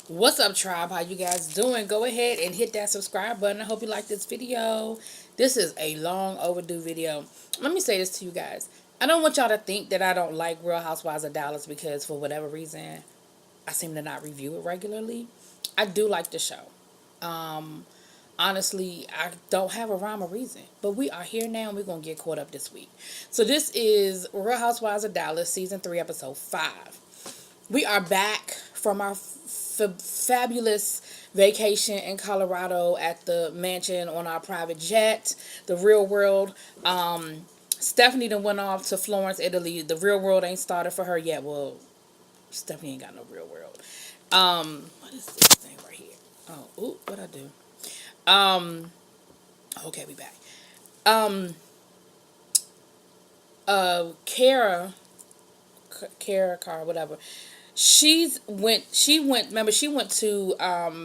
What's up, tribe? How you guys doing? Go ahead and hit that subscribe button. I hope you like this video. This is a long overdue video. Let me say this to you guys. I don't want y'all to think that I don't like Real Housewives of Dallas because for whatever reason, I seem to not review it regularly. I do like the show. Um, Honestly, I don't have a rhyme or reason. But we are here now and we're going to get caught up this week. So this is Real Housewives of Dallas, Season 3, Episode 5. We are back from our fabulous vacation in Colorado at the mansion on our private jet, the real world. Stephanie done went off to Florence, Italy. The real world ain't started for her yet. Well, Stephanie ain't got no real world. What is this thing right here? Oh, ooh, what I do? Okay, we back. Um, Kara, whatever. Remember, she went to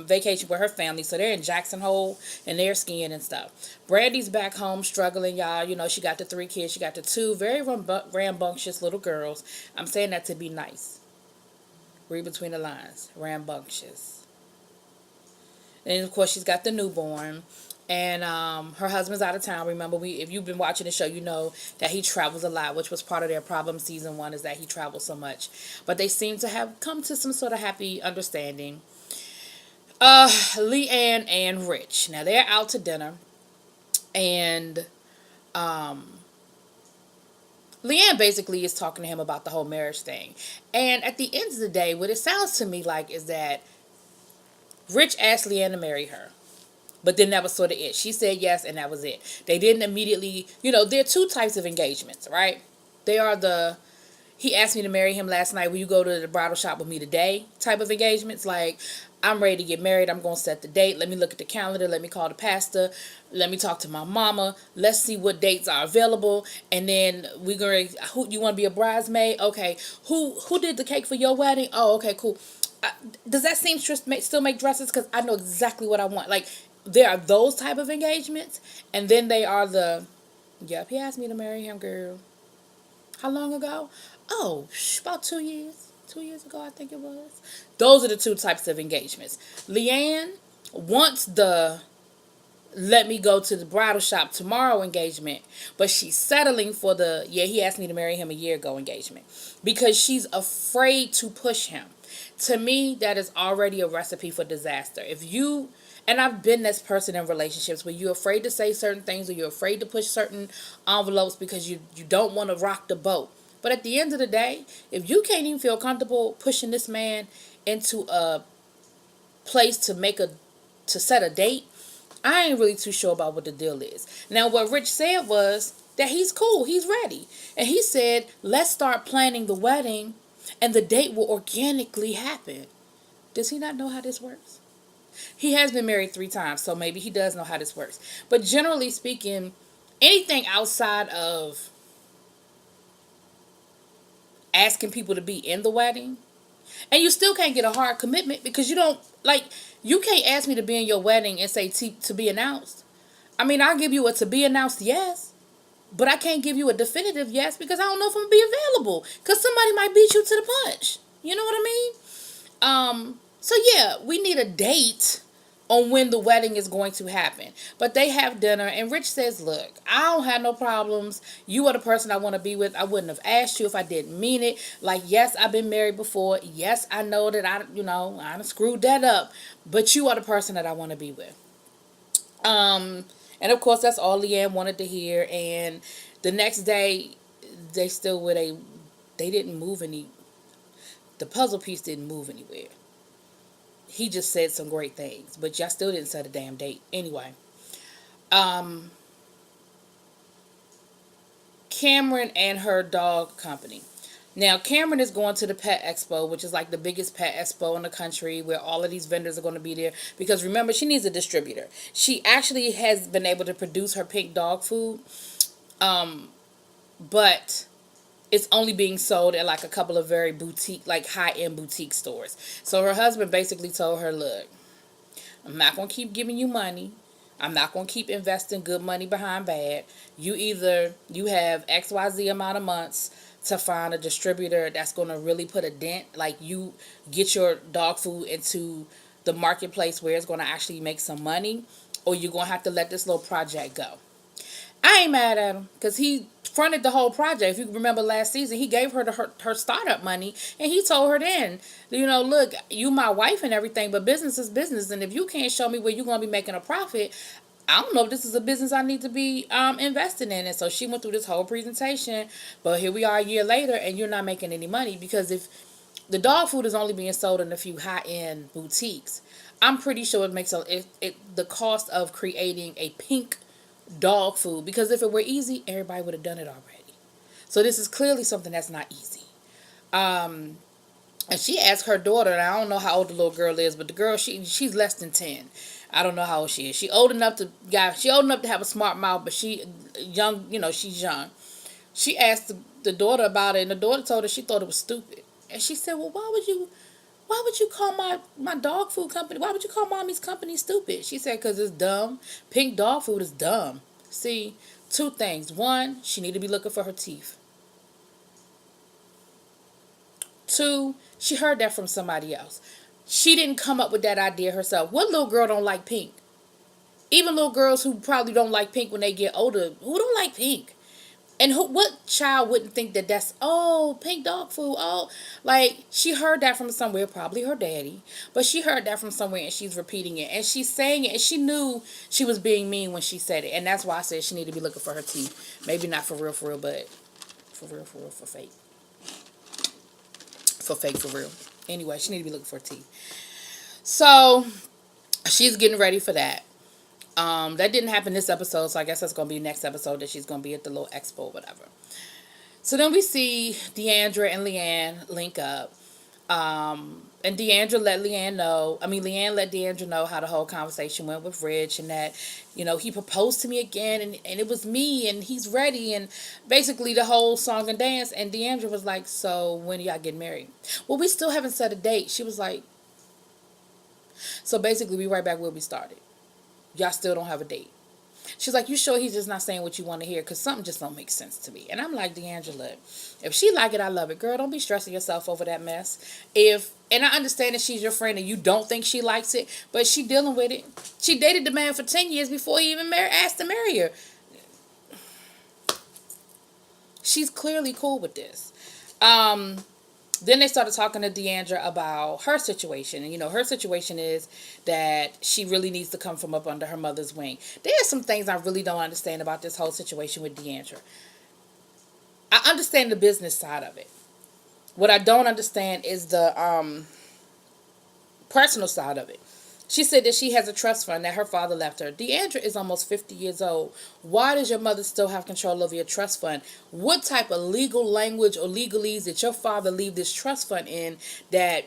vacation with her family, so they're in Jackson Hole and they're skiing and stuff. Brandy's back home struggling, y'all. You know, she got the 3 kids. She got the 2 very rambunctious little girls. I'm saying that to be nice. Read between the lines. Rambunctious. And of course she's got the newborn. And her husband's out of town. Remember, if you've been watching the show, you know that he travels a lot, which was part of their problem season 1, is that he travels so much. But they seem to have come to some sort of happy understanding. Leanne and Rich. Now they're out to dinner, and Leanne basically is talking to him about the whole marriage thing. And at the end of the day, what it sounds to me like is that Rich asked Leanne to marry her. But then that was sort of it. She said yes, and that was it. They didn't immediately, there are 2 types of engagements, right? They are he asked me to marry him last night. Will you go to the bridal shop with me today? Type of engagements. Like, I'm ready to get married. I'm going to set the date. Let me look at the calendar. Let me call the pastor. Let me talk to my mama. Let's see what dates are available. And then we're going to, you want to be a bridesmaid? Okay. Who did the cake for your wedding? Oh, okay, cool. Does that seamstress still make dresses? Because I know exactly what I want. Like, there are those type of engagements, and then they are yep, he asked me to marry him, girl. How long ago? Oh, about 2 years. 2 years ago, I think it was. Those are the 2 types of engagements. Leanne wants the let me go to the bridal shop tomorrow engagement, but she's settling for he asked me to marry him a year ago engagement because she's afraid to push him. To me, that is already a recipe for disaster. And I've been this person in relationships where you're afraid to say certain things or you're afraid to push certain envelopes because you don't want to rock the boat. But at the end of the day, if you can't even feel comfortable pushing this man into a place to set a date, I ain't really too sure about what the deal is. Now, what Rich said was that he's cool, he's ready. And he said, let's start planning the wedding and the date will organically happen. Does he not know how this works? He has been married 3 times, so maybe he does know how this works. But generally speaking, anything outside of asking people to be in the wedding, and you still can't get a hard commitment because you can't ask me to be in your wedding and say to be announced. I mean, I'll give you a to be announced yes, but I can't give you a definitive yes because I don't know if I'm going to be available because somebody might beat you to the punch. You know what I mean? So yeah, we need a date on when the wedding is going to happen. But they have dinner, and Rich says, look, I don't have no problems. You are the person I want to be with. I wouldn't have asked you if I didn't mean it. Like, yes, I've been married before. Yes, I know that I screwed that up. But you are the person that I want to be with. And of course, that's all Leanne wanted to hear. And the next day, they didn't move the puzzle piece didn't move anywhere. He just said some great things, but y'all still didn't set a damn date. Anyway, Cameron and her dog company. Now, Cameron is going to the Pet Expo, which is like the biggest pet expo in the country, where all of these vendors are going to be there. Because remember, she needs a distributor. She actually has been able to produce her pink dog food, but it's only being sold at like a couple of very boutique, like high-end boutique stores. So her husband basically told her, look, I'm not going to keep giving you money. I'm not going to keep investing good money behind bad. You have XYZ amount of months to find a distributor that's going to really put a dent, like you get your dog food into the marketplace where it's going to actually make some money, or you're going to have to let this little project go. I ain't mad at him because he fronted the whole project. If you remember last season, he gave her her startup money, and he told her then, look, you my wife and everything, but business is business, and if you can't show me where you're going to be making a profit, I don't know if this is a business I need to be investing in. And so she went through this whole presentation, but here we are a year later, and you're not making any money, because if the dog food is only being sold in a few high-end boutiques, I'm pretty sure it makes the cost of creating a pink dog food, because if it were easy, everybody would have done it already. So this is clearly something that's not easy. And she asked her daughter, and I don't know how old the little girl is, but the girl, she's less than 10. I don't know how old she is. She old enough to have a smart mouth, but she young, she's young. She asked the daughter about it, and the daughter told her she thought it was stupid. And she said, well, why would you call my dog food company, why would you call mommy's company stupid? She said, because it's dumb. Pink dog food is dumb. See, two things. One, she need to be looking for her teeth. Two, she heard that from somebody else. She didn't come up with that idea herself. What little girl don't like pink? Even little girls who probably don't like pink when they get older, who don't like pink? And what child wouldn't think that that's, pink dog food, like, she heard that from somewhere, probably her daddy, but she heard that from somewhere, and she's repeating it, and she's saying it, and she knew she was being mean when she said it, and that's why I said she needed to be looking for her teeth. Maybe not for real, but for real, for fake. For fake, for real. Anyway, she needed to be looking for her teeth. So, she's getting ready for that. That didn't happen this episode, so I guess that's going to be next episode that she's going to be at the little expo or whatever. So then we see Deandra and Leanne link up. And Leanne let Deandra know how the whole conversation went with Rich, and that, he proposed to me again, and it was me, and he's ready, and basically the whole song and dance. And Deandra was like, so when do y'all get married? Well, we still haven't set a date. She was like, so basically we right back where we started. Y'all still don't have a date. She's like, you sure he's just not saying what you want to hear? Because something just don't make sense to me. And I'm like, D'Angela, if she like it, I love it. Girl, don't be stressing yourself over that mess. And I understand that she's your friend and you don't think she likes it, but she dealing with it. She dated the man for 10 years before he even asked to marry her. She's clearly cool with this. Then they started talking to Deandra about her situation. And, her situation is that she really needs to come from up under her mother's wing. There are some things I really don't understand about this whole situation with Deandra. I understand the business side of it. What I don't understand is the personal side of it. She said that she has a trust fund that her father left her. Deandra is almost 50 years old. Why does your mother still have control over your trust fund? What type of legal language or legalese did your father leave this trust fund in that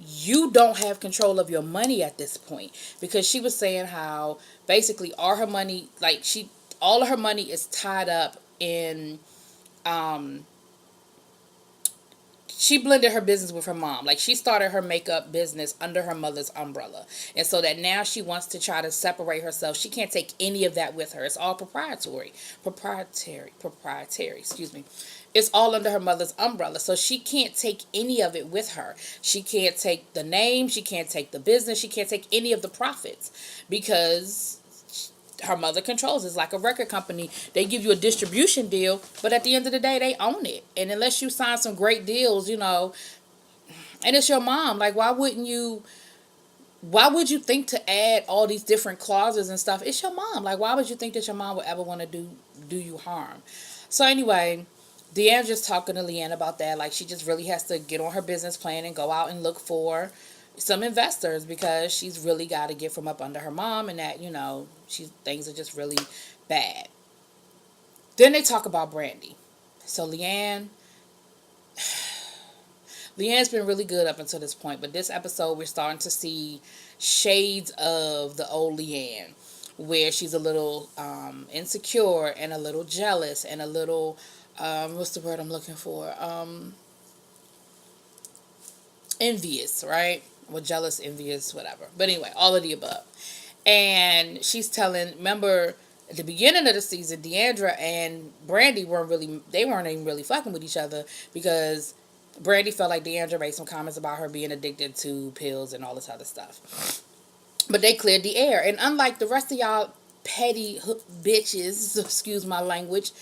you don't have control of your money at this point? Because she was saying how basically all her money, all of her money is tied up in, she blended her business with her mom. Like, she started her makeup business under her mother's umbrella. And so that now she wants to try to separate herself. She can't take any of that with her. It's all proprietary, excuse me. It's all under her mother's umbrella. So she can't take any of it with her. She can't take the name. She can't take the business. She can't take any of the profits because her mother controls it. It's like a record company. They give you a distribution deal, but at the end of the day, they own it. And unless you sign some great deals, and it's your mom. Like, why would you think to add all these different clauses and stuff? It's your mom. Like, why would you think that your mom would ever want to do you harm? So anyway, Deandra's talking to Leanne about that. Like, she just really has to get on her business plan and go out and look for some investors because she's really got to get from up under her mom, and that, things are just really bad. Then they talk about Brandy. So Leanne's been really good up until this point, but this episode we're starting to see shades of the old Leanne, where she's a little insecure and a little jealous and a little what's the word I'm looking for? Envious, right? Well, jealous, envious, whatever. But anyway, all of the above. And she's telling, remember, At the beginning of the season, Deandra and Brandy weren't even really fucking with each other because Brandy felt like Deandra made some comments about her being addicted to pills and all this other stuff. But they cleared the air. And unlike the rest of y'all petty bitches, excuse my language,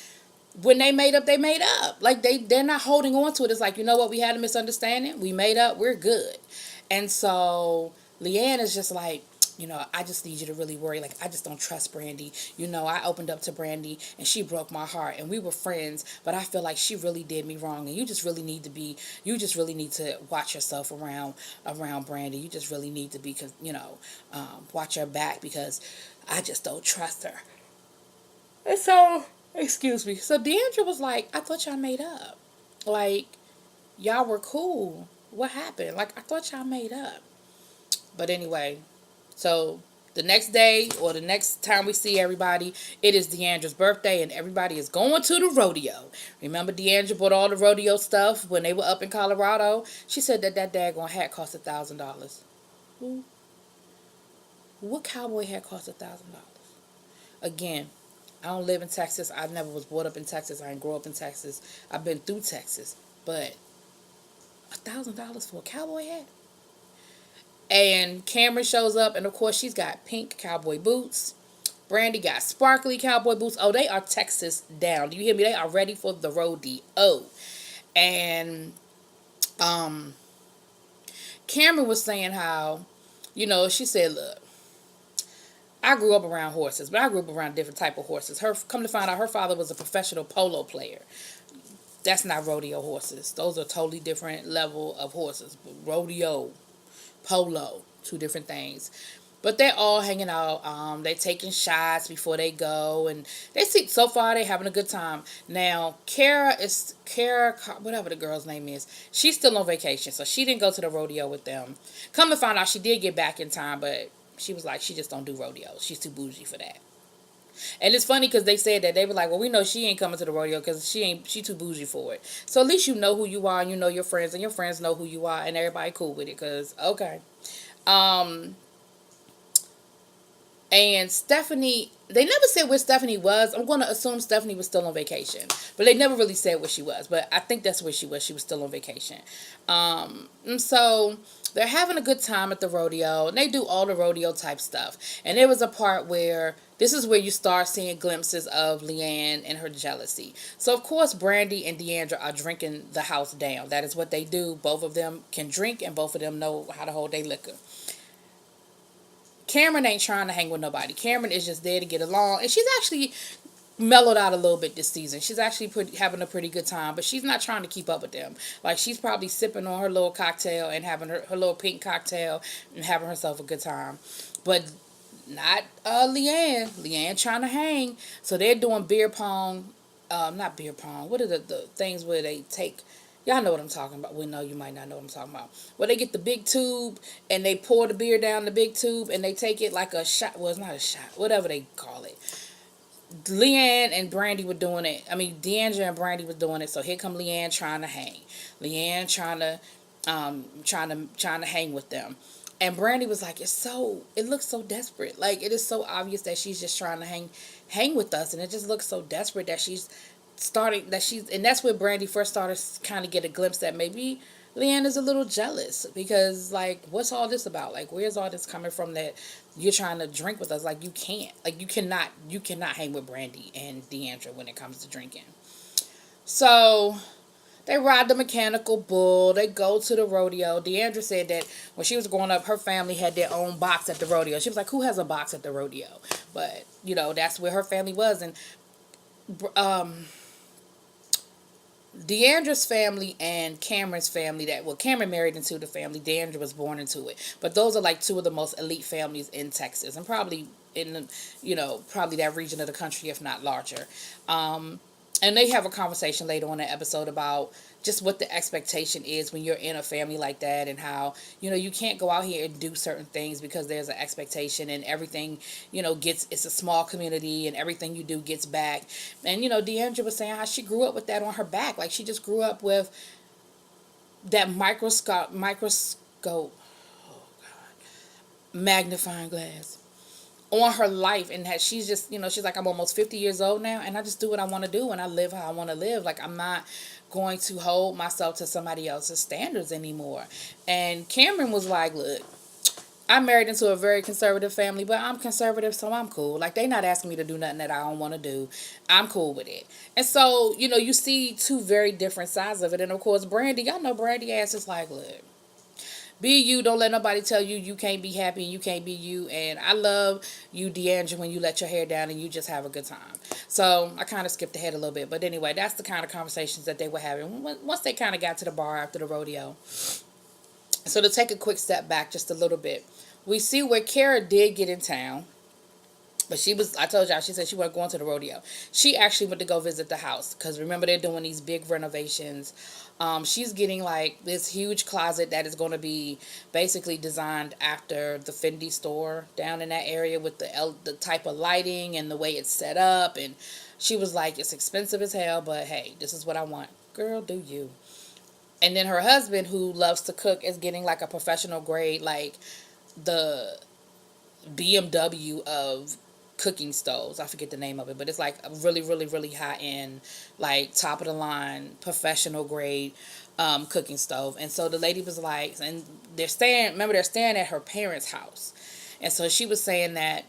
when they made up, they made up. Like they're not holding on to it. It's like, you know what, we had a misunderstanding. We made up, we're good. And so Leanne is just like, I just need you to really worry. Like, I just don't trust Brandy. I opened up to Brandy and she broke my heart and we were friends, but I feel like she really did me wrong. And you just really need to watch yourself around Brandy. You just really need to be, watch her back because I just don't trust her. And so, excuse me. So Deandra was like, I thought y'all made up. Like, y'all were cool. What happened? Like, I thought y'all made up. But anyway, so the next day or the next time we see everybody, it is Deandra's birthday and everybody is going to the rodeo. Remember Deandra bought all the rodeo stuff when they were up in Colorado? She said that daggone hat cost $1,000. What cowboy hat cost $1,000? Again, I don't live in Texas. I never was brought up in Texas. I didn't grow up in Texas. I've been through Texas. But $1,000 for a cowboy hat? And Cameron shows up, and of course she's got pink cowboy boots. Brandy got sparkly cowboy boots. Oh, they are Texas down. Do you hear me? They are ready for the rodeo. And Cameron was saying how, she said, look, I grew up around horses, but I grew up around different type of horses. Come to find out, her father was a professional polo player. That's not rodeo horses. Those are totally different level of horses. Rodeo, polo, two different things. But they're all hanging out. They taking shots before they go, and they see so far they having a good time. Now, Kara, whatever the girl's name is, she's still on vacation, so she didn't go to the rodeo with them. Come to find out, she did get back in time, but she was like, she just don't do rodeos. She's too bougie for that. And it's funny because they said that they were like, well, we know she ain't coming to the rodeo because she too bougie for it. So at least you know who you are, and you know your friends, and your friends know who you are, and everybody cool with it. Because okay, and Stephanie, they never said where Stephanie was. I'm going to assume Stephanie was still on vacation. But they never really said where she was. But I think that's where she was. She was still on vacation. And so they're having a good time at the rodeo. And they do all the rodeo type stuff. And there was a part where this is where you start seeing glimpses of Leanne and her jealousy. So, of course, Brandy and Deandra are drinking the house down. That is what they do. Both of them can drink and both of them know how to hold their liquor. Cameron ain't trying to hang with nobody. Cameron is just there to get along. And she's actually mellowed out a little bit this season. She's actually having a pretty good time. But she's not trying to keep up with them. Like, she's probably sipping on her little cocktail and having her little pink cocktail and having herself a good time. But not Leanne. Leanne trying to hang. So they're doing beer pong. Not beer pong. What are the things where they take... Y'all know what I'm talking about. Well, no, you might not know what I'm talking about. Where they get the big tube and they pour the beer down the big tube and they take it like a shot. Well, it's not a shot. Whatever they call it. Leanne and Brandy were doing it. I mean, Deandra and Brandy were doing it. So here come Leanne trying to hang. Leanne trying to hang with them. And Brandy was like, it looks so desperate. Like, it is so obvious that she's just trying to hang with us. And it just looks so desperate that and that's where Brandy first started kind of get a glimpse that maybe Leanne is a little jealous because, like, what's all this about? Like, where's all this coming from that you're trying to drink with us? Like, you can't. Like, you cannot hang with Brandy and Deandra when it comes to drinking. So they ride the mechanical bull. They go to the rodeo. Deandra said that when she was growing up, her family had their own box at the rodeo. She was like, who has a box at the rodeo? But, that's where her family was. And Deandra's family and Cameron's family Cameron married into the family. Deandra was born into it. But those are like two of the most elite families in Texas and probably in, probably that region of the country, if not larger. And they have a conversation later on in the episode about just what the expectation is when you're in a family like that and how, you can't go out here and do certain things because there's an expectation and everything, it's a small community and everything you do gets back. And, Deandra was saying how she grew up with that on her back. Like, she just grew up with that microscope, oh God, magnifying glass on her life, and that she's just, she's like, I'm almost 50 years old now, and I just do what I want to do, and I live how I want to live. Like, I'm not going to hold myself to somebody else's standards anymore. And Cameron was like, look, I'm married into a very conservative family, but I'm conservative, so I'm cool. Like, they not asking me to do nothing that I don't want to do. I'm cool with it. And so, you see two very different sides of it. And of course, Brandy, y'all know Brandy ass is like, look, be you. Don't let nobody tell you you can't be happy and you can't be you. And I love you, Deandra, when you let your hair down and you just have a good time. So I kind of skipped ahead a little bit. But anyway, that's the kind of conversations that they were having once they kind of got to the bar after the rodeo. So to take a quick step back just a little bit, we see where Kara did get in town. But I told y'all, she said she wasn't going to the rodeo. She actually went to go visit the house. Because remember, they're doing these big renovations. She's getting like this huge closet that is going to be basically designed after the Fendi store down in that area with the type of lighting and the way it's set up. And she was like, it's expensive as hell, but hey, this is what I want. Girl, do you. And then her husband, who loves to cook, is getting like a professional grade, like the BMW of cooking stoves. I forget the name of it, but it's like a really, really, really high end, like top of the line, professional grade cooking stove. And so the lady was like, and they're staying at her parents' house. And so she was saying that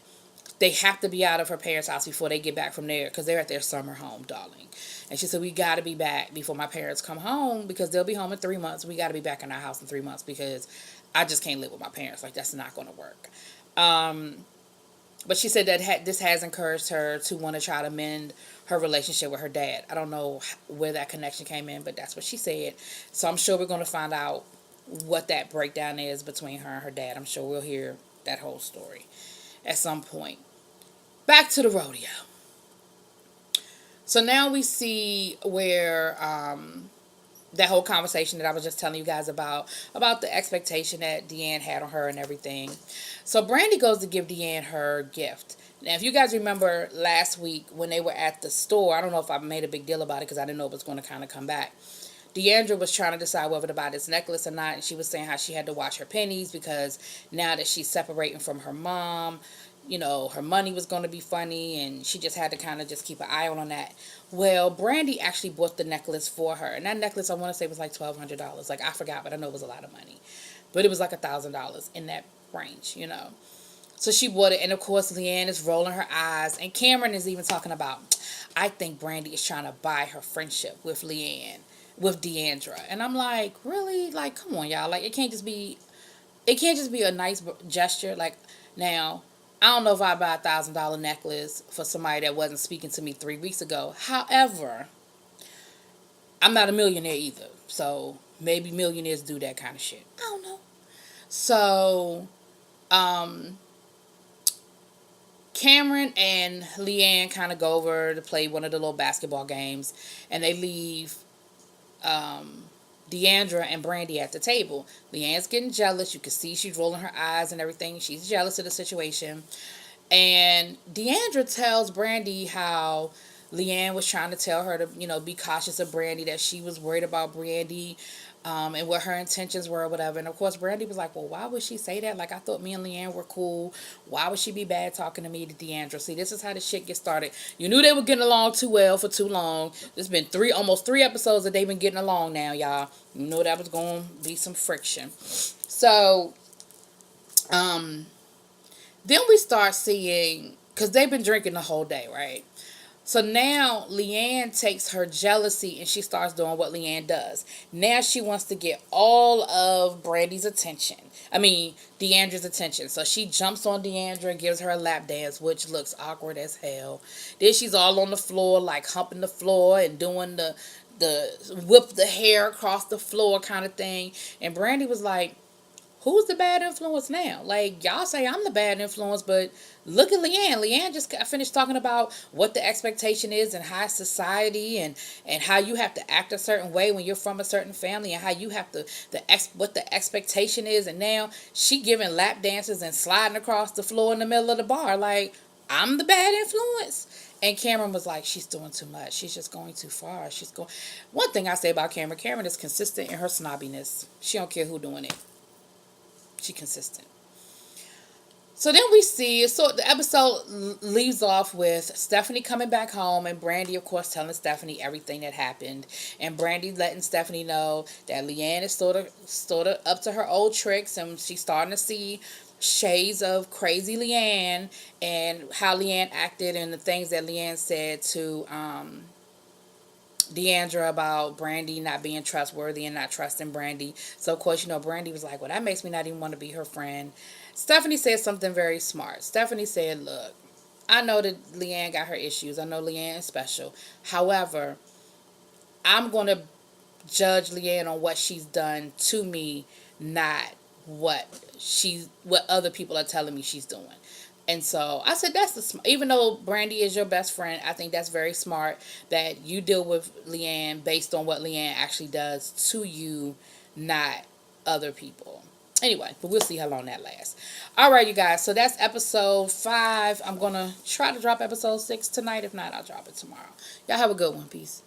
they have to be out of her parents' house before they get back from there, because they're at their summer home, darling. And she said, we got to be back before my parents come home, because they'll be home in 3 months. We got to be back in our house in 3 months, because I just can't live with my parents. Like, that's not going to work. But she said that this has encouraged her to want to try to mend her relationship with her dad. I don't know where that connection came in, but that's what she said. So I'm sure we're going to find out what that breakdown is between her and her dad. I'm sure we'll hear that whole story at some point. Back to the rodeo. So now we see where that whole conversation that I was just telling you guys about the expectation that Deanne had on her and everything. So Brandy goes to give Deanne her gift. Now, if you guys remember last week when they were at the store, I don't know if I made a big deal about it because I didn't know it was going to kind of come back. Deandra was trying to decide whether to buy this necklace or not, and she was saying how she had to watch her pennies because now that she's separating from her mom, her money was going to be funny, and she just had to kind of just keep an eye on that. Well, Brandy actually bought the necklace for her, and that necklace, I want to say, was like $1,200. Like, I forgot, but I know it was a lot of money. But it was like $1,000 in that range, So she bought it, and of course, Leanne is rolling her eyes, and Cameron is even talking about, I think Brandy is trying to buy her friendship with Deandra. And I'm like, really? Like, come on, y'all. Like, it can't just be a nice gesture. Like, now, I don't know if I'd buy $1,000 necklace for somebody that wasn't speaking to me 3 weeks ago. However, I'm not a millionaire either. So maybe millionaires do that kind of shit. I don't know. So, Cameron and Leanne kind of go over to play one of the little basketball games, and they leave Deandra and Brandy at the table. Leanne's getting jealous. You can see she's rolling her eyes and everything. She's jealous of the situation. And Deandra tells Brandy how Leanne was trying to tell her to, be cautious of Brandy, that she was worried about Brandy, and what her intentions were or whatever. And of course, Brandy was like, well, why would she say that? Like, I thought me and Leanne were cool. Why would she be bad talking to me, to Deandra? See, this is how the shit gets started. You knew they were getting along too well for too long. There's been almost three episodes that they've been getting along now, y'all. You know that was going to be some friction. So, then we start seeing, because they've been drinking the whole day, right? So now Leanne takes her jealousy and she starts doing what Leanne does. Now she wants to get all of Brandy's attention. Deandra's attention. So she jumps on Deandra and gives her a lap dance, which looks awkward as hell. Then she's all on the floor, like humping the floor and doing the whip the hair across the floor kind of thing. And Brandy was like, who's the bad influence now? Like, y'all say I'm the bad influence, but look at Leanne. Leanne just got finished talking about what the expectation is in high society, and how you have to act a certain way when you're from a certain family, and how you have to, what the expectation is. And now she giving lap dances and sliding across the floor in the middle of the bar. Like, I'm the bad influence. And Cameron was like, she's doing too much. She's just going too far. One thing I say about Cameron is consistent in her snobbiness. She don't care who doing it. She consistent. So then we see, so the episode leaves off with Stephanie coming back home and Brandy, of course, telling Stephanie everything that happened. And Brandy letting Stephanie know that Leanne is sort of up to her old tricks and she's starting to see shades of crazy Leanne and how Leanne acted and the things that Leanne said to Deandra about Brandy not being trustworthy and not trusting Brandy. So, of course, Brandy was like, well, that makes me not even want to be her friend. Stephanie said something very smart. Stephanie said, look, I know that Leanne got her issues. I know Leanne is special. However, I'm going to judge Leanne on what she's done to me, not what other people are telling me she's doing. And so I said, even though Brandy is your best friend, I think that's very smart that you deal with Leanne based on what Leanne actually does to you, not other people. Anyway, but we'll see how long that lasts. All right, you guys. So that's episode 5. I'm going to try to drop episode 6 tonight. If not, I'll drop it tomorrow. Y'all have a good one. Peace.